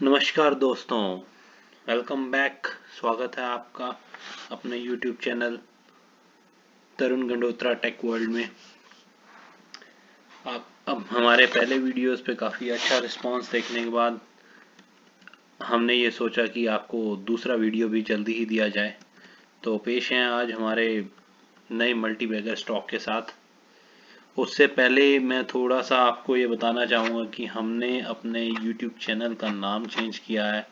नमस्कार दोस्तों, welcome back. स्वागत है आपका अपने YouTube चैनल तरुण गंडोत्रा टेक वर्ल्ड में। आप अब हमारे पहले वीडियोस पे काफ़ी अच्छा रिस्पांस देखने के बाद हमने ये सोचा कि आपको दूसरा वीडियो भी जल्दी ही दिया जाए। तो पेश हैं आज हमारे नए मल्टीबैगर स्टॉक के साथ। उससे पहले मैं थोड़ा सा आपको ये बताना चाहूँगा कि हमने अपने YouTube चैनल का नाम चेंज किया है।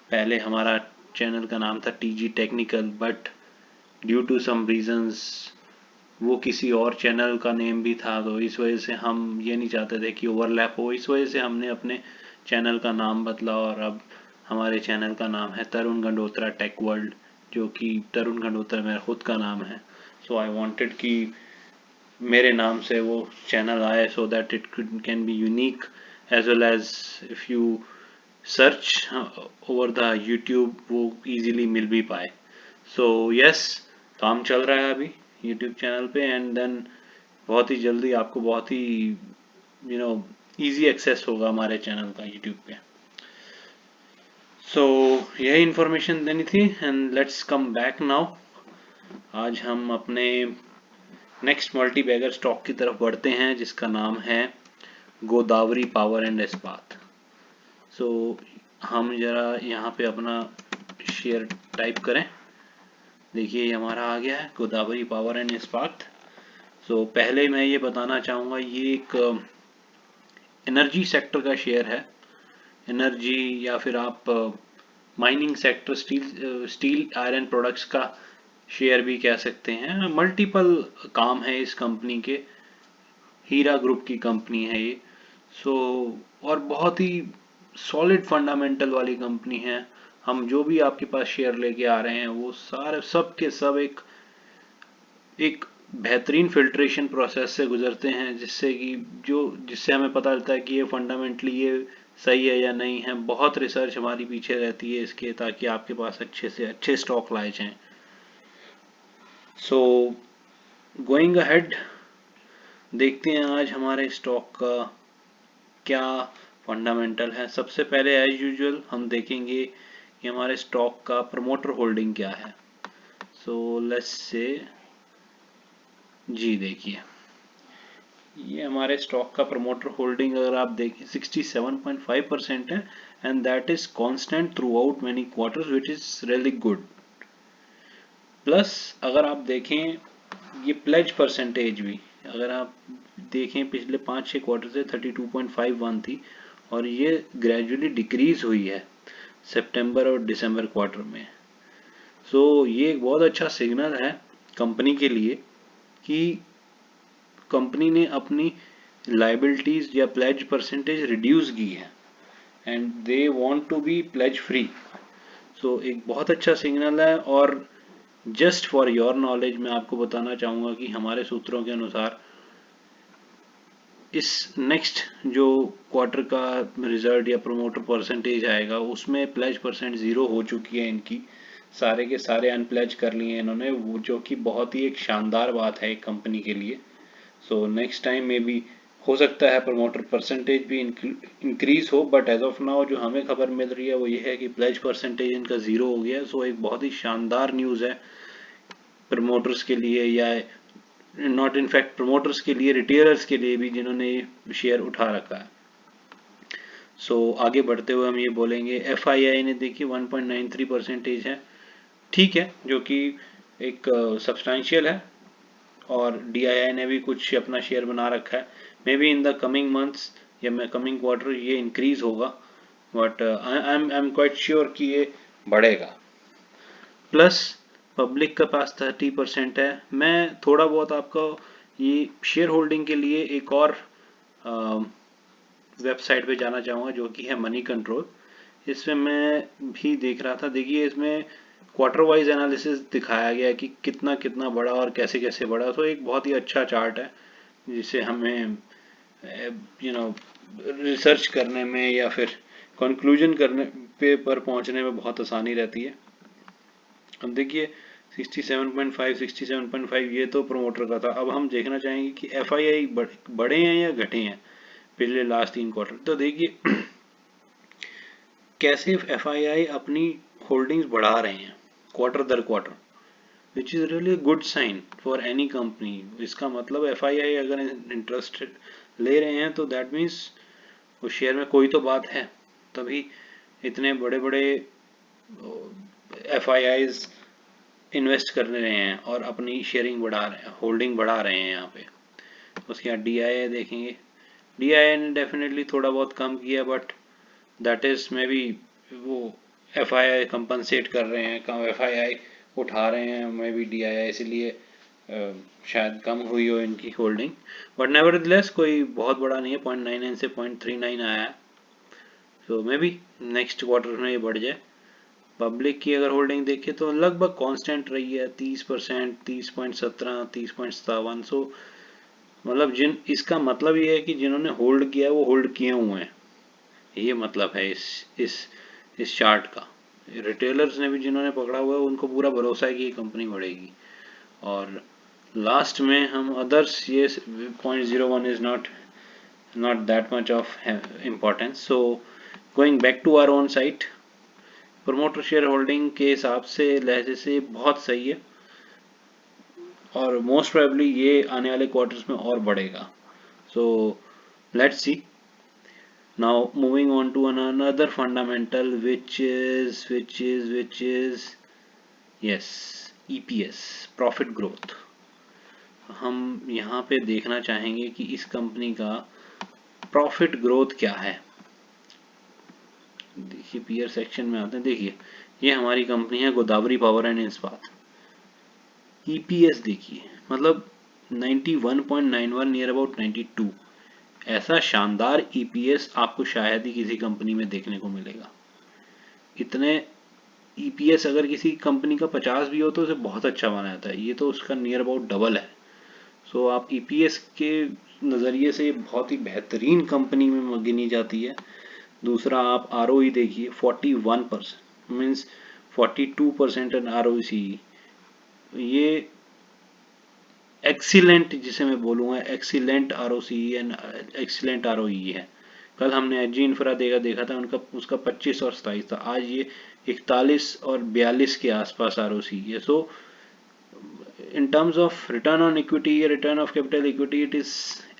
पहले हमारा चैनल का नाम था TG technical, but due to some reasons वो किसी और चैनल का नेम भी था, तो इस वजह से हम ये नहीं चाहते थे कि ओवरलैप हो। इस वजह से हमने अपने चैनल का नाम बदला और अब हमारे चैनल का नाम है तरुण गंडोत्रा टेक वर्ल्ड, जो कि तरुण गंडोत्रा मेरा खुद का नाम है। सो आई वांटेड कि मेरे नाम से वो चैनल आए, so that it can be unique as well as if you search over the YouTube वो इजीली मिल भी पाए। सो यस, काम चल रहा है अभी यूट्यूब चैनल पे, एंड देन बहुत ही जल्दी आपको बहुत ही इजी एक्सेस होगा हमारे चैनल का यूट्यूब पे। सो यही इंफॉर्मेशन देनी थी, and let's come back now. आज हम अपने नेक्स्ट मल्टी बैगर स्टॉक की तरफ बढ़ते हैं, जिसका नाम है गोदावरी पावर एंड इस्पात। सो हम जरा यहाँ पे अपना शेयर टाइप करें। देखिए ये हमारा आ गया है गोदावरी पावर एंड इस्पात। सो पहले मैं ये बताना चाहूँगा, ये एक एनर्जी सेक्टर का शेयर है। एनर्जी या फिर आप mining sector, steel iron products का शेयर भी कह सकते हैं। मल्टीपल काम है इस कंपनी के, हीरा ग्रुप की कंपनी है ये। सो और बहुत ही सॉलिड फंडामेंटल वाली कंपनी है। हम जो भी आपके पास शेयर लेके आ रहे हैं वो सारे सब के सब एक बेहतरीन फिल्ट्रेशन प्रोसेस से गुजरते हैं, जिससे हमें पता चलता है कि ये फंडामेंटली ये सही है या नहीं है। बहुत रिसर्च हमारी पीछे रहती है इसके, ताकि आपके पास अच्छे से अच्छे स्टॉक लाए जाएं। सो गोइंग अहेड, देखते हैं आज हमारे स्टॉक का क्या फंडामेंटल है। सबसे पहले एज यूजुअल हम देखेंगे कि हमारे स्टॉक का प्रमोटर होल्डिंग क्या है। सो लेट्स से जी, देखिए ये हमारे स्टॉक का प्रमोटर होल्डिंग अगर आप देखें 67.5% है, and that is constant through out many quarters, which is really good. Plus अगर आप देखें ये प्लेज परसेंटेज भी, अगर आप देखें पिछले 5-6 क्वार्टर से 32.51 थी, और ये ग्रेजुअली डिक्रीज हुई है सितंबर और दिसंबर क्वार्टर में। सो ये एक बहुत अच्छा सिग्नल है कंपनी के लिए कि कंपनी ने अपनी लाइबिलिटीज या प्लेज परसेंटेज रिड्यूस की है, and they want to be pledge free. So एक बहुत अच्छा सिग्नल है। और जस्ट फॉर योर नॉलेज मैं आपको बताना चाहूँगा कि हमारे सूत्रों के अनुसार इस नेक्स्ट जो क्वार्टर का रिजल्ट या प्रोमोटर परसेंटेज आएगा, उसमें प्लेज परसेंट 0 हो चुकी है इनकी। सारे के सारे अनप्लेज कर लिए इन्होंने, वो जो कि बहुत ही एक शानदार बात है एक कंपनी के लिए। सो नेक्स्ट टाइम में भी हो सकता है प्रमोटर परसेंटेज भी इंक्रीज हो, बट एज ऑफ नाउ जो हमें खबर मिल रही है वो ये है कि प्लेज परसेंटेज इनका 0 हो गया है। सो एक बहुत ही शानदार न्यूज़ है प्रमोटर्स के लिए, या नॉट इनफैक्ट प्रमोटर्स के लिए, रिटेलर्स के लिए भी जिन्होंने शेयर उठा रखा है। सो आगे बढ़ते हुए हम ये बोलेंगे FII ने देखिए 1.93% है, ठीक है, जो कि एक सब्सटैंशियल है। और DII ने भी कुछ अपना शेयर बना रखा है। May be in the coming months या कमिंग क्वार्टर ये इंक्रीज होगा, but I am quite sure कि ये बढ़ेगा। प्लस पब्लिक का पास 30% है। मैं थोड़ा बहुत आपको ये शेयर होल्डिंग के लिए एक और वेबसाइट पे जाना चाहूँगा, जो कि है मनी कंट्रोल। इसमें मैं भी देख रहा था, देखिए इसमें क्वार्टर वाइज एनालिसिस दिखाया गया है कि कितना कितना बढ़ा और कैसे कैसे बढ़ा। तो एक बहुत ही अच्छा चार्ट है, जिसे हमें रिसर्च करने में या फिर कंक्लूजन करने पे पर पहुंचने में बहुत आसानी रहती है। अब देखिए 67.5 67.5 ये तो प्रोमोटर का था। अब हम देखना चाहेंगे कि FII बढ़े हैं या घटे हैं पिछले लास्ट 3 क्वार्टर। तो देखिए कैसे FII अपनी होल्डिंग्स बढ़ा रहे हैं क्वार्टर दर quarter, which is really good sign for any company. इसका मतलब FII अगर इंटरेस्ट ले रहे हैं तो दैट मीन्स उस शेयर में कोई तो बात है, तभी इतने बड़े बड़े FIIs इन्वेस्ट कर रहे हैं और अपनी शेयरिंग बढ़ा रहे हैं, होल्डिंग बढ़ा रहे हैं यहाँ पे। उसके बाद DII देखेंगे, DII ने डेफिनेटली थोड़ा बहुत कम किया, but that is may be वो FII कंपनसेट कर रहे हैं, कम FII उठा रहे हैं मे बी DII, इसलिए शायद कम हुई हो इनकी होल्डिंग। बट नेवरदलेस कोई बहुत बड़ा नहीं है, 0.99 से 0.39 आया है, तो मे बी नेक्स्ट क्वार्टर में ये बढ़ जाए। पब्लिक की अगर होल्डिंग देखें तो लगभग कांस्टेंट रही है, 30%, 30.17, 30.57। सो मतलब इसका मतलब ये है कि जिन्होंने होल्ड किया है वो होल्ड किए हुए हैं, ये मतलब है इस चार्ट का। रिटेलर्स ने भी जिन्होंने पकड़ा हुआ है उनको पूरा भरोसा है कि ये कंपनी बढ़ेगी। और लास्ट में हम अदर्स, ये 0.01 is not that much of importance. So going back to our own site, promoter share holding के हिसाब से लहजे से बहुत सही है और मोस्ट प्रोबेबली ये आने वाले क्वार्टर्स में और बढ़ेगा। So let's see. Now moving on to another fundamental, which is yes, EPS, profit growth। हम यहाँ पे देखना चाहेंगे कि इस कंपनी का प्रॉफिट ग्रोथ क्या है। देखिए पीयर सेक्शन में आते हैं, देखिए ये हमारी कंपनी है गोदावरी पावर एंड इस्पात। EPS देखिए मतलब 91.91 नियर अबाउट 92, ऐसा शानदार EPS आपको शायद ही किसी कंपनी में देखने को मिलेगा। इतने EPS अगर किसी कंपनी का 50 भी हो तो उसे बहुत अच्छा माना जाता है, ये तो उसका नियर अबाउट डबल है। सो आप EPS के नज़रिए से बहुत ही बेहतरीन कंपनी में गिनी जाती है। दूसरा आप ROE देखिए 41%, मीन्स 42% एंड ROCE, ये एक्सीलेंट, जिसे मैं बोलूँगा excellent ROCE and excellent ROE है। कल हमने एजी इंफ्रा देखा था, उसका 25 और 27 था, आज ये 41 और 42 के आसपास ROCE है। So in terms of return on equity, return of capital equity, it is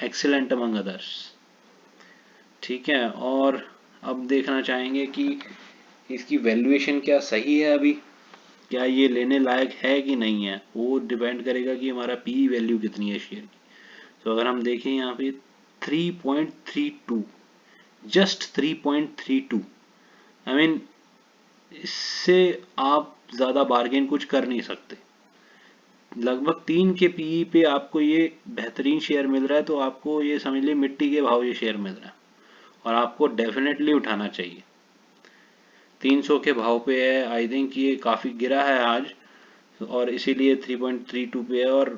excellent among others. ठीक है, और अब देखना चाहेंगे कि इसकी वैल्यूएशन क्या सही है अभी, क्या ये लेने लायक है कि नहीं है, वो डिपेंड करेगा कि हमारा PE वैल्यू कितनी है शेयर की। तो अगर हम देखें यहाँ पे 3.32, जस्ट 3.32, आई मीन इससे आप ज़्यादा बार्गेन कुछ कर नहीं सकते। लगभग 3 के PE पे आपको ये बेहतरीन शेयर मिल रहा है, तो आपको ये समझ लीजिए मिट्टी के भाव ये शेयर मिल रहा है और आपको डेफिनेटली उठाना चाहिए। 300 के भाव पे है, आई थिंक ये काफ़ी गिरा है आज और इसीलिए 3.32 पे है। और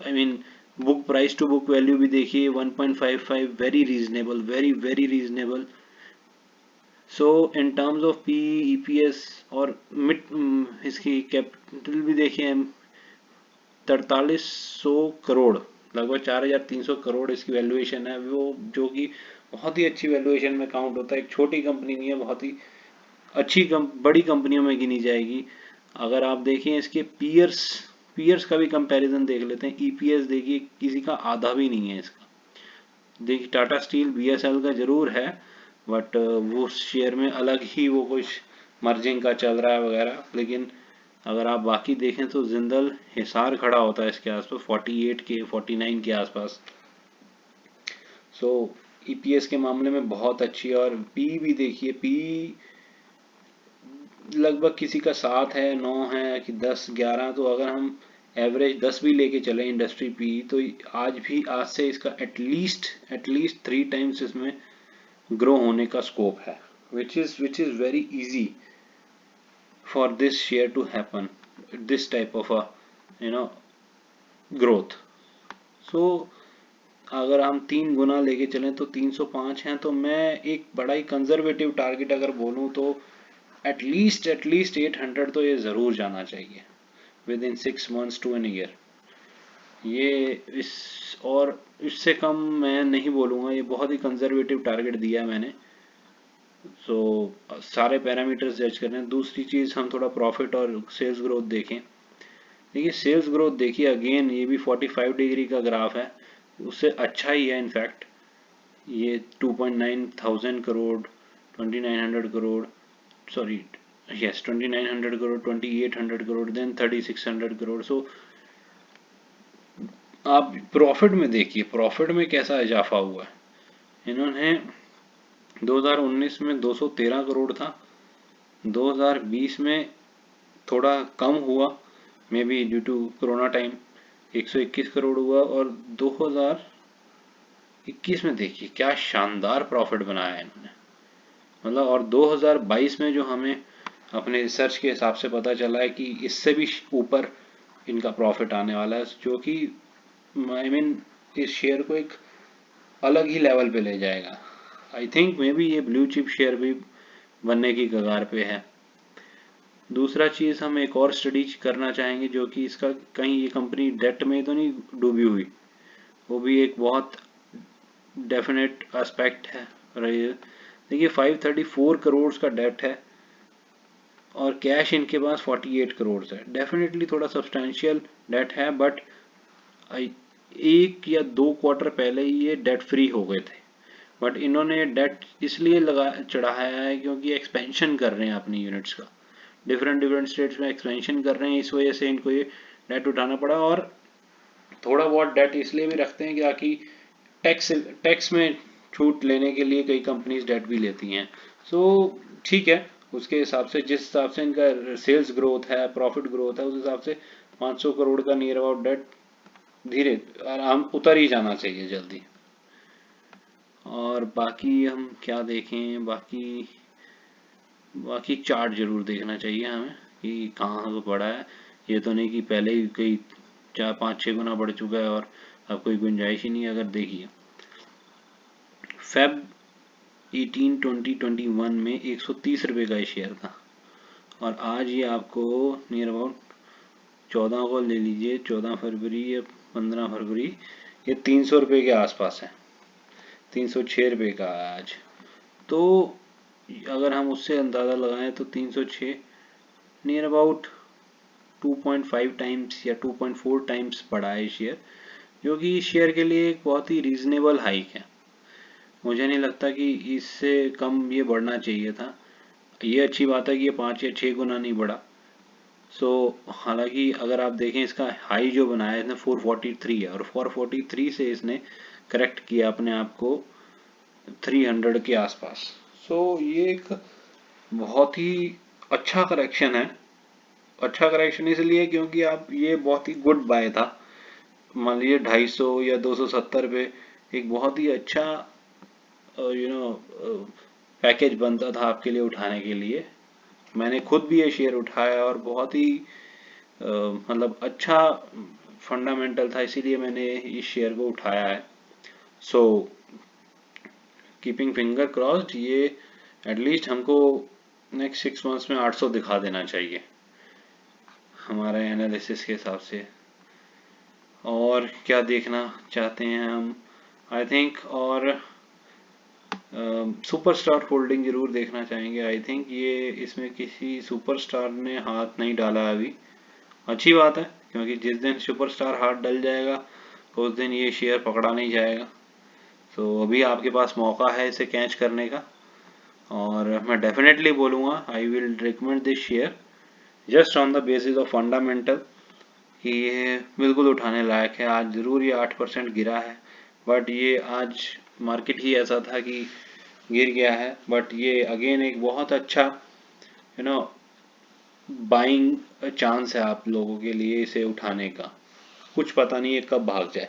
I mean book price to book value भी देखिए 1.55, very reasonable, very very reasonable. So in terms of PE, EPS और इसकी कैपिटल भी देखिए 4300 करोड़, लगभग 4300 करोड़ इसकी वैल्यूएशन है, वो जो कि बहुत ही अच्छी वैल्यूएशन में काउंट होता है। एक छोटी कंपनी नहीं है, बहुत ही अच्छी बड़ी कंपनियों में गिनी जाएगी। अगर आप देखें इसके पीयर्स का भी कंपैरिजन देख लेते हैं। EPS देखिए किसी का आधा भी नहीं है इसका। देखिए टाटा स्टील BSL का जरूर है, बट वो शेयर में अलग ही वो कुछ मर्जिंग का चल रहा है वगैरह, लेकिन अगर आप बाकी देखें तो जिंदल हिसार खड़ा होता है इसके आसपास 48 के 49 के आसपास। सो EPS के मामले में बहुत अच्छी है। और PE भी देखिए, PE लगभग किसी का 7 है, 9 है कि 10, 11, तो अगर हम एवरेज 10 भी लेके चले इंडस्ट्री PE, तो आज से इसका एटलीस्ट 3 टाइम्स इसमें ग्रो होने का स्कोप है, which is very easy for this share to happen, this type of a you know growth. So अगर हम 3 गुना लेके चलें तो 305 हैं, तो मैं एक बड़ा ही कंजर्वेटिव टारगेट अगर बोलूं तो एटलीस्ट 800 तो ये ज़रूर जाना चाहिए with in 6 months to an year। ये और इससे कम मैं नहीं बोलूँगा, ये बहुत ही कंजर्वेटिव टारगेट दिया है मैंने। सारे पैरामीटर्स जज कर रहे हैं। दूसरी चीज़ हम थोड़ा प्रॉफिट और सेल्स ग्रोथ देखें। देखिए सेल्स ग्रोथ देखिए, अगेन ये भी 45 डिग्री का ग्राफ है, उससे अच्छा ही है इनफैक्ट। ये 2.9 thousand crore, 2900 crore, sorry yes 2900 crore, 2800 crore, then 3600 crore. So आप प्रॉफिट में देखिए, प्रॉफिट में कैसा इजाफा हुआ है। इन्होंने 2019 में 213 करोड़ था, 2020 में थोड़ा कम हुआ, maybe due to corona time, 121 crore हुआ, और 2021 में देखिए क्या शानदार प्रॉफिट बनाया है इन्होंने, मतलब। और 2022 में जो हमें अपने रिसर्च के हिसाब से पता चला है कि इससे भी ऊपर इनका प्रॉफिट आने वाला है, जो कि आई मीन इस शेयर को एक अलग ही लेवल पे ले जाएगा। आई थिंक मे बी ये ब्लू चिप शेयर भी बनने की कगार पे है। दूसरा चीज़ हम एक और स्टडी करना चाहेंगे, जो कि इसका कहीं ये कंपनी डेट में तो नहीं डूबी हुई, वो भी एक बहुत डेफिनेट एस्पेक्ट है रही है। देखिए 534 करोड़ का डेट है और कैश इनके पास 48 करोड़ है। डेफिनेटली थोड़ा सब्सटैंशियल डेट है, बट एक या 2 क्वार्टर पहले ही ये डेट फ्री हो गए थे। बट इन्होंने डेट इसलिए लगा चढ़ाया है क्योंकि एक्सपेंशन कर रहे हैं अपनी यूनिट्स का, डिफरेंट डिफरेंट स्टेट्स में एक्सपेंशन कर रहे हैं, इस वजह से इनको ये डेट उठाना पड़ा। और थोड़ा बहुत डेट इसलिए भी रखते हैं ताकि टैक्स में छूट लेने के लिए कई कंपनीज डेट भी लेती हैं। सो ठीक है, उसके हिसाब से जिस हिसाब से इनका सेल्स ग्रोथ है, प्रॉफिट ग्रोथ है, उस हिसाब से 500 करोड़ का नियर अबाउट डेट धीरे आराम उतर ही जाना चाहिए जल्दी। और बाकी हम क्या देखें, बाकी बाकी चार्ट जरूर देखना चाहिए हमें कि कहाँ से बढ़ा है। ये तो नहीं कि पहले ही कई 4-5-6 गुना बढ़ चुका है और अब कोई गुंजाइश ही नहीं है। अगर देखिए फेब 18/20/21 में 130 रुपये का शेयर था, और आज ये आपको नियर अबाउट 14 को ले लीजिए, 14 फरवरी या 15 फरवरी, ये 300 रुपये के आसपास है, 306 रुपये का आज। तो अगर हम उससे अंदाज़ा लगाएं तो 306 नियर अबाउट 2.5 टाइम्स या 2.4 टाइम्स बढ़ा है शेयर, जो कि इस शेयर के लिए एक बहुत ही रीजनेबल हाइक है। मुझे नहीं लगता कि इससे कम ये बढ़ना चाहिए था। ये अच्छी बात है कि ये 5 या 6 गुना नहीं बढ़ा। हालांकि अगर आप देखें इसका हाई जो बनाया है इसने 443 है, और 443 से इसने करेक्ट किया अपने आप को 300 के आसपास। ये एक बहुत ही अच्छा करेक्शन है। अच्छा करेक्शन इसलिए क्योंकि आप ये बहुत ही गुड बाय था। मान लीजिए 250 या 270 पे एक बहुत ही अच्छा पैकेज बनता था आपके लिए उठाने के लिए। मैंने खुद भी ये शेयर उठाया और बहुत ही मतलब अच्छा फंडामेंटल था, इसीलिए मैंने इस शेयर को उठाया है। सो कीपिंग फिंगर क्रॉस्ड, ये एटलीस्ट हमको नेक्स्ट 6 मंथ्स में 800 दिखा देना चाहिए हमारे एनालिसिस के हिसाब से। और क्या देखना चाहते हैं हम, आई थिंक, और सुपरस्टार होल्डिंग जरूर देखना चाहेंगे। आई थिंक ये इसमें किसी सुपरस्टार ने हाथ नहीं डाला अभी, अच्छी बात है, क्योंकि जिस दिन सुपरस्टार हाथ डल जाएगा उस दिन ये शेयर पकड़ा नहीं जाएगा। अभी आपके पास मौका है इसे कैच करने का, और मैं डेफिनेटली बोलूँगा I will recommend this share just on the basis of fundamental कि ये बिल्कुल उठाने लायक है। आज ज़रूर ये 8% गिरा है, बट ये आज मार्केट ही ऐसा था कि गिर गया है। बट ये अगेन एक बहुत अच्छा बाइंग चांस है आप लोगों के लिए इसे उठाने का, कुछ पता नहीं है कब भाग जाए।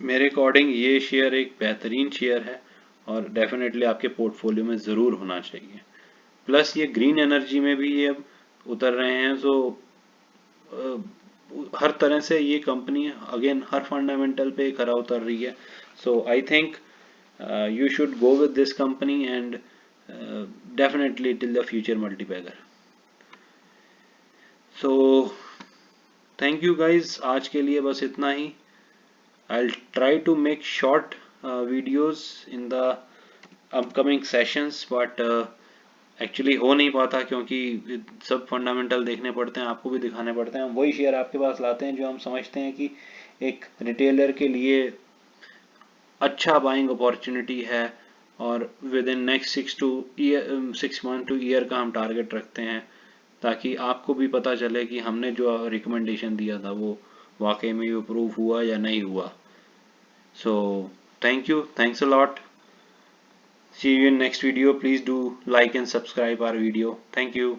मेरे अकॉर्डिंग ये शेयर एक बेहतरीन शेयर है और डेफिनेटली आपके पोर्टफोलियो में ज़रूर होना चाहिए। प्लस ये ग्रीन एनर्जी में भी ये अब उतर रहे हैं, हर तरह से ये कंपनी अगेन हर फंडामेंटल पे खरा उतर रही है। I think you should go with this company and definitely till the future multibagger. Thank you guys, आज के लिए बस इतना ही। I'll try to make short videos in the upcoming sessions, but actually हो नहीं पाता क्योंकि सब फंडामेंटल देखने पड़ते हैं, आपको भी दिखाने पड़ते हैं। हम वही शेयर आपके पास लाते हैं जो हम समझते हैं कि एक रिटेलर के लिए अच्छा बाइंग अपॉर्चुनिटी है, और with in next 6 month two year का हम टारगेट रखते हैं, ताकि आपको भी पता चले कि हमने जो रिकमेंडेशन दिया था वो वाकई में अप्रूव हुआ या नहीं हुआ। So thank you, thanks a lot, see you in next video. Please do like and subscribe our video. Thank you.